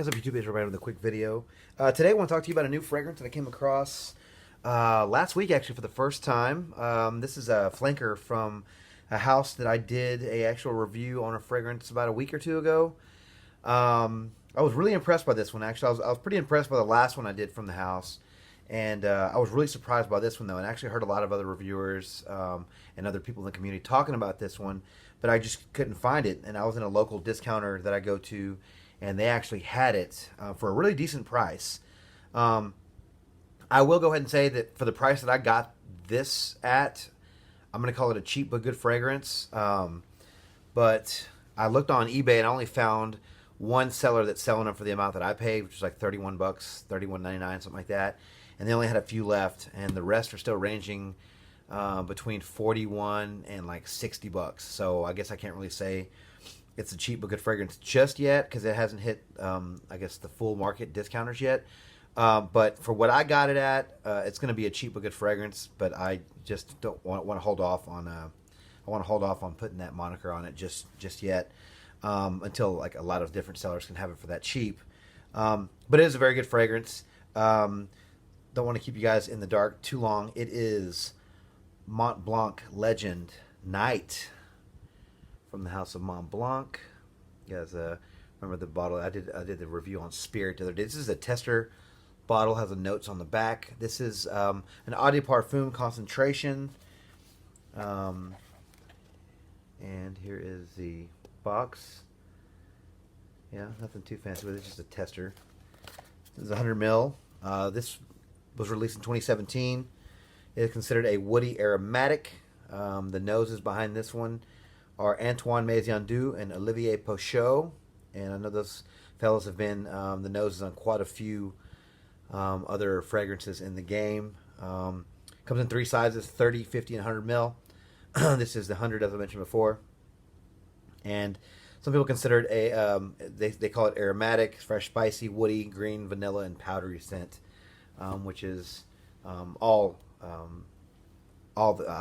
What's up, YouTube? It's Roberto with a quick video. Today I want to talk to you about a new fragrance that I came across last week, actually, for the first time. This is a flanker from a house that I did a actual review on a fragrance about a week or two ago. I was really impressed by this one, actually. I was pretty impressed by the last one I did from the house. And I was really surprised by this one, though, and I actually heard a lot of other reviewers and other people in the community talking about this one, but I just couldn't find it. And I was in a local discounter that I go to, and they actually had it for a really decent price. I will go ahead and say that for the price that I got this at, I'm going to call it a cheap but good fragrance. But I looked on eBay and I only found one seller that's selling them for the amount that I paid, which is like 31 bucks, 31.99, something like that. And they only had a few left, and the rest are still ranging between 41 and like 60 bucks. So I guess I can't really say it's a cheap but good fragrance just yet because it hasn't hit, I guess, the full market discounters yet. But for what I got it at, it's going to be a cheap but good fragrance. But I just don't want to hold off on. I want to hold off on putting that moniker on it just yet until like a lot of different sellers can have it for that cheap. But it is a very good fragrance. Don't want to keep you guys in the dark too long. It is Mont Blanc Legend Night from the house of Mont Blanc. You guys remember the bottle? I did the review on Spirit the other day. This is a tester bottle, has the notes on the back. This is an Eau de Parfum concentration. And here is the box. Yeah, nothing too fancy with it, just a tester. This is 100 ml. This was released in 2017. It is considered a woody aromatic. The noses behind this one are Antoine Maziandou and Olivier Pochot. And I know those fellows have been the noses on quite a few other fragrances in the game. Comes in three sizes, 30, 50, and 100 ml. This is the 100, as I mentioned before. And some people consider it a, they call it aromatic, fresh, spicy, woody, green, vanilla, and powdery scent, which is I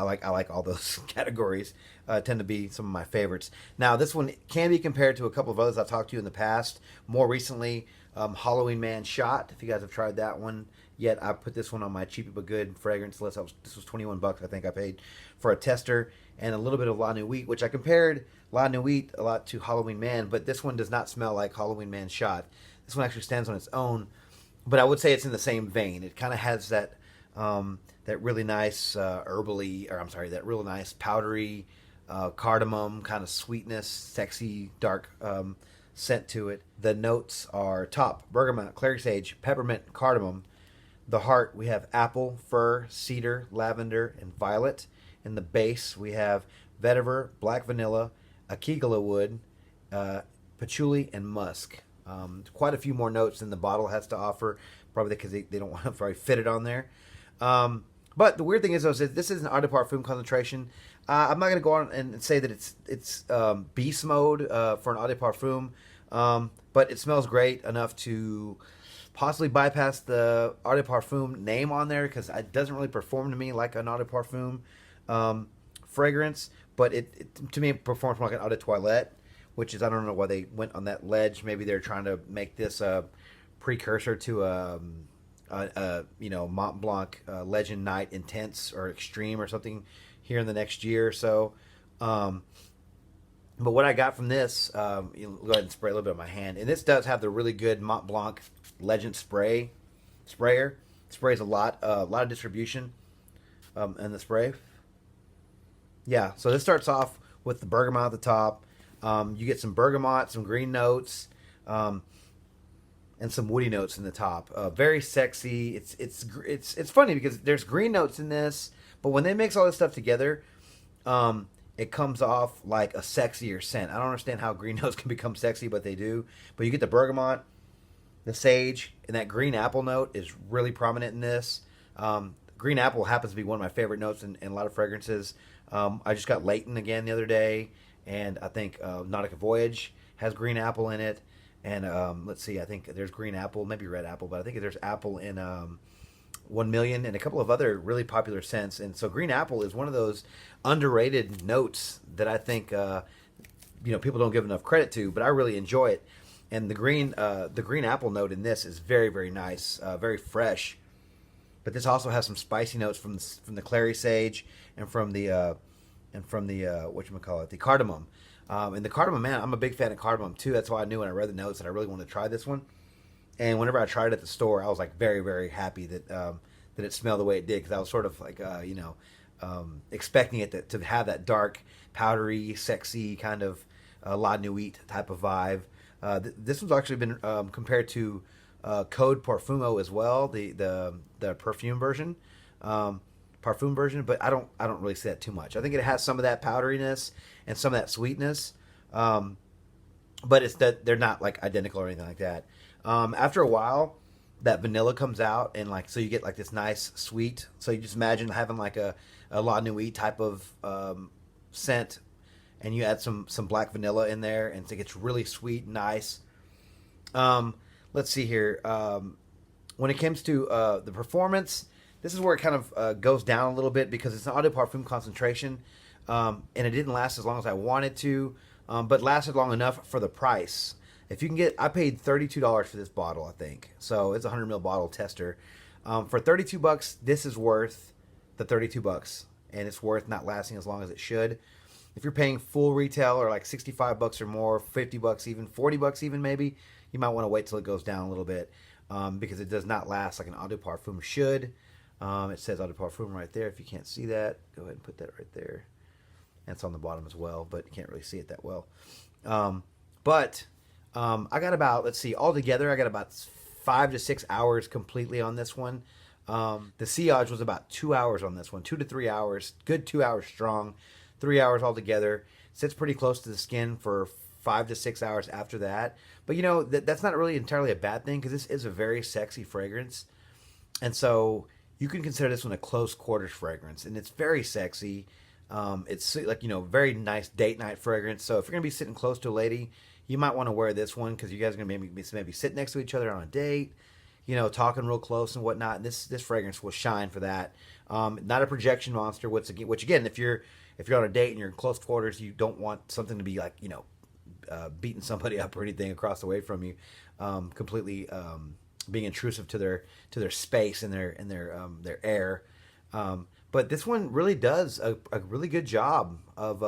like all those categories. Tend to be some of my favorites. Now, this one can be compared to a couple of others I've talked to you in the past. More recently, Halloween Man Shot. If you guys have tried that one yet, I put this one on my cheap but good fragrance list. This was 21 bucks, I think I paid for a tester, and a little bit of La Nuit, which I compared La Nuit a lot to Halloween Man, but this one does not smell like Halloween Man Shot. This one actually stands on its own, but I would say it's in the same vein. It kind of has that that really nice that real nice powdery cardamom kind of sweetness, sexy, dark scent to it. The notes are top bergamot, clary sage, peppermint, cardamom. The heart, we have apple, fir, cedar, lavender, and violet. In the base, we have vetiver, black vanilla, akigala wood, patchouli, and musk. Quite a few more notes than the bottle has to offer, probably because they don't want to probably fit it on there. But the weird thing is, though, is that this is an Eau de Parfum concentration. I'm not going to go on and say that it's beast mode for an Eau de Parfum, but it smells great enough to possibly bypass the Eau de Parfum name on there because it doesn't really perform to me like an Eau de Parfum fragrance. But to me, it performs more like an Eau de Toilette, which is, I don't know why they went on that ledge. Maybe they're trying to make this a precursor to Mont Blanc Legend Night Intense or Extreme or something here in the next year or so. But what I got from this, go ahead and spray a little bit on my hand. And this does have the really good Mont Blanc Legend sprayer. Sprays a lot of distribution in the spray. Yeah, so this starts off with the bergamot at the top. You get some bergamot, some green notes, and some woody notes in the top. Very sexy. It's funny because there's green notes in this, but when they mix all this stuff together, it comes off like a sexier scent. I don't understand how green notes can become sexy, but they do. But you get the bergamot, the sage, and that green apple note is really prominent in this. Green apple happens to be one of my favorite notes in a lot of fragrances. I just got Leighton again the other day, and I think Nautica Voyage has green apple in it. And let's see, I think there's green apple, maybe red apple, but I think there's apple in 1 Million and a couple of other really popular scents. And so green apple is one of those underrated notes that I think people don't give enough credit to, but I really enjoy it. And the green apple note in this is very very nice, very fresh. But this also has some spicy notes from the clary sage and from the whatchamacallit, the cardamom. And the cardamom, man, I'm a big fan of cardamom too. That's why I knew when I read the notes that I really wanted to try this one. And whenever I tried it at the store, I was like very very happy that that it smelled the way it did, because I was sort of like expecting it to have that dark, powdery, sexy kind of La Nuit type of vibe. This one's actually been compared to Code Parfumo as well, the perfume version, parfum version. But I don't really see that too much. I think it has some of that powderiness and some of that sweetness, but it's that they're not like identical or anything like that. After a while, that vanilla comes out, and like so you get like this nice sweet. So you just imagine having like a La Nuit type of scent, and you add some black vanilla in there, and it gets really sweet and nice. Let's see here. When it comes to the performance, this is where it kind of goes down a little bit, because it's an eau de parfum concentration, and it didn't last as long as I wanted to, but lasted long enough for the price. If you can get, I paid $32 for this bottle, I think. So it's a 100 ml bottle tester. For $32, this is worth the $32, and it's worth not lasting as long as it should. If you're paying full retail, or like $65 or more, $50 even, $40 even maybe, you might want to wait till it goes down a little bit, because it does not last like an eau de parfum should. It says eau de parfum right there. If you can't see that, go ahead and put that right there. And it's on the bottom as well, but you can't really see it that well. I got about, let's see, altogether I got about 5 to 6 hours completely on this one. The sillage was about 2 hours on this one, 2 to 3 hours, good 2 hours strong, 3 hours altogether. Sits pretty close to the skin for 5 to 6 hours after that. But you know, that's not really entirely a bad thing, because this is a very sexy fragrance. And so you can consider this one a close quarters fragrance, and it's very sexy. It's like, very nice date night fragrance. So if you're going to be sitting close to a lady, you might want to wear this one, because you guys are going to maybe sit next to each other on a date, talking real close and whatnot. And this fragrance will shine for that. Not a projection monster, which again, if you're on a date and you're in close quarters, you don't want something to be like, beating somebody up or anything across the way from you, completely being intrusive to their space and their air. But this one really does a really good job of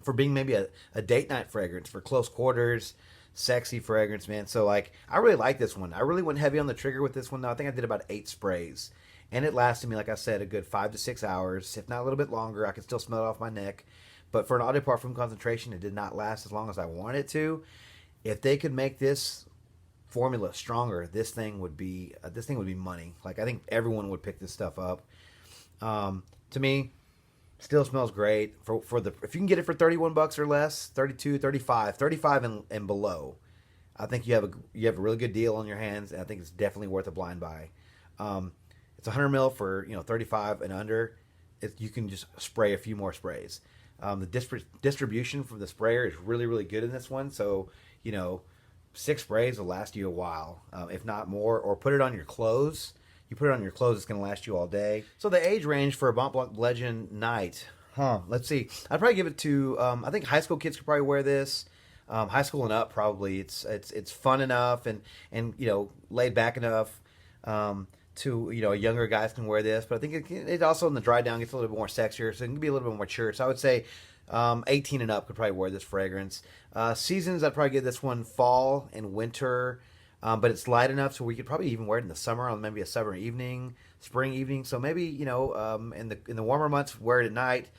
for being maybe a date night fragrance for close quarters, sexy fragrance, man. So like, I really like this one. I really went heavy on the trigger with this one. Though I think I did about 8 sprays, and it lasted me, like I said, a good 5 to 6 hours, if not a little bit longer. I could still smell it off my neck. But for an eau de parfum concentration, it did not last as long as I wanted it to. If they could make this formula stronger, this thing would be money. Like, I think everyone would pick this stuff up. To me, still smells great. For the, if you can get it for $31 or less, 32, 35, 35 and below, I think you have a really good deal on your hands, and I think it's definitely worth a blind buy. It's 100 ml for 35 and under. You can just spray a few more sprays. The distribution from the sprayer is really really good in this one. So 6 sprays will last you a while, if not more. Or put it on your clothes. You put it on your clothes, it's going to last you all day. So the age range for a Mont Blanc Legend Night, let's see. I'd probably give it to, I think high school kids could probably wear this. High school and up, probably. It's fun enough and laid back enough to younger guys can wear this. But I think it also, in the dry down, gets a little bit more sexier, so it can be a little bit more mature. So I would say 18 and up could probably wear this fragrance. Seasons, I'd probably give this one fall and winter. But it's light enough so we could probably even wear it in the summer, on maybe a summer evening, spring evening. So maybe in the warmer months, wear it at night.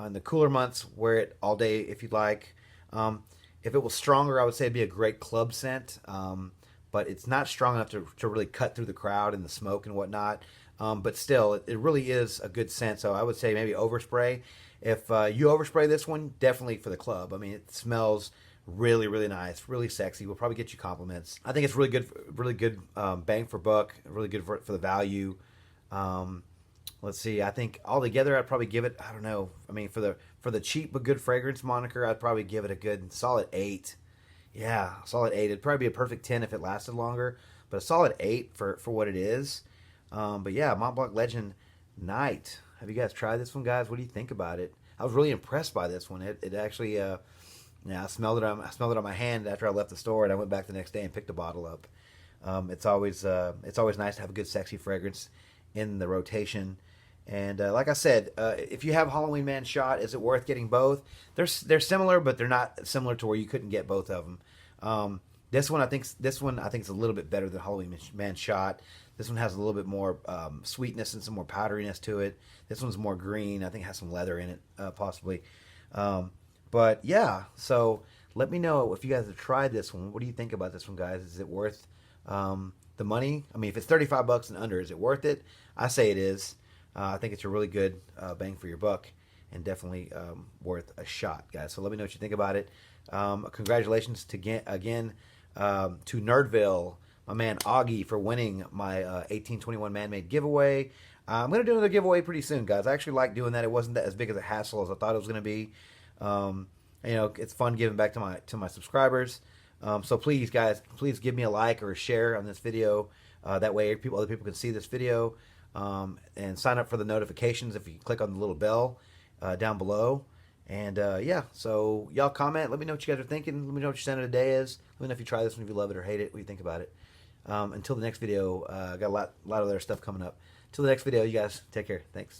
In the cooler months, wear it all day if you'd like. If it was stronger, I would say it'd be a great club scent. But it's not strong enough to really cut through the crowd and the smoke and whatnot. But still, it really is a good scent. So I would say maybe overspray. If you overspray this one, definitely for the club. I mean, it smells really really nice, really sexy. Will probably get you compliments. I think it's really good bang for buck, really good for the value. Let's see, I think altogether I'd probably give it, I don't know, I mean, for the cheap but good fragrance moniker, I'd probably give it a good solid 8. Yeah, solid 8. It'd probably be a perfect 10 if it lasted longer, but a solid 8 for what it is. But yeah, Mont Blanc Legend Night. Have you guys tried this one, guys? What do you think about it? I was really impressed by this one. It actually Yeah, I smelled it. I smelled it on my hand after I left the store, and I went back the next day and picked a bottle up. It's always nice to have a good sexy fragrance in the rotation. And like I said, if you have Halloween Man shot, is it worth getting both? They're similar, but they're not similar to where you couldn't get both of them. This one I think is a little bit better than Halloween Man shot. This one has a little bit more sweetness and some more powderiness to it. This one's more green. I think it has some leather in it, possibly. But yeah, so let me know if you guys have tried this one. What do you think about this one, guys? Is it worth the money? I mean, if it's $35 and under, is it worth it? I say it is. I think it's a really good bang for your buck, and definitely worth a shot, guys. So let me know what you think about it. Congratulations to to Nerdville, my man Augie, for winning my 1821 Man-Made giveaway. I'm going to do another giveaway pretty soon, guys. I actually like doing that. It wasn't as big of a hassle as I thought it was going to be. It's fun giving back to my subscribers. So please, guys, please give me a like or a share on this video. That way, other people can see this video. And sign up for the notifications if you click on the little bell down below. And yeah, so y'all comment. Let me know what you guys are thinking. Let me know what your scent of the day is. Let me know if you try this one, if you love it or hate it, what you think about it. Until the next video, I got a lot of other stuff coming up. Until the next video, you guys take care. Thanks.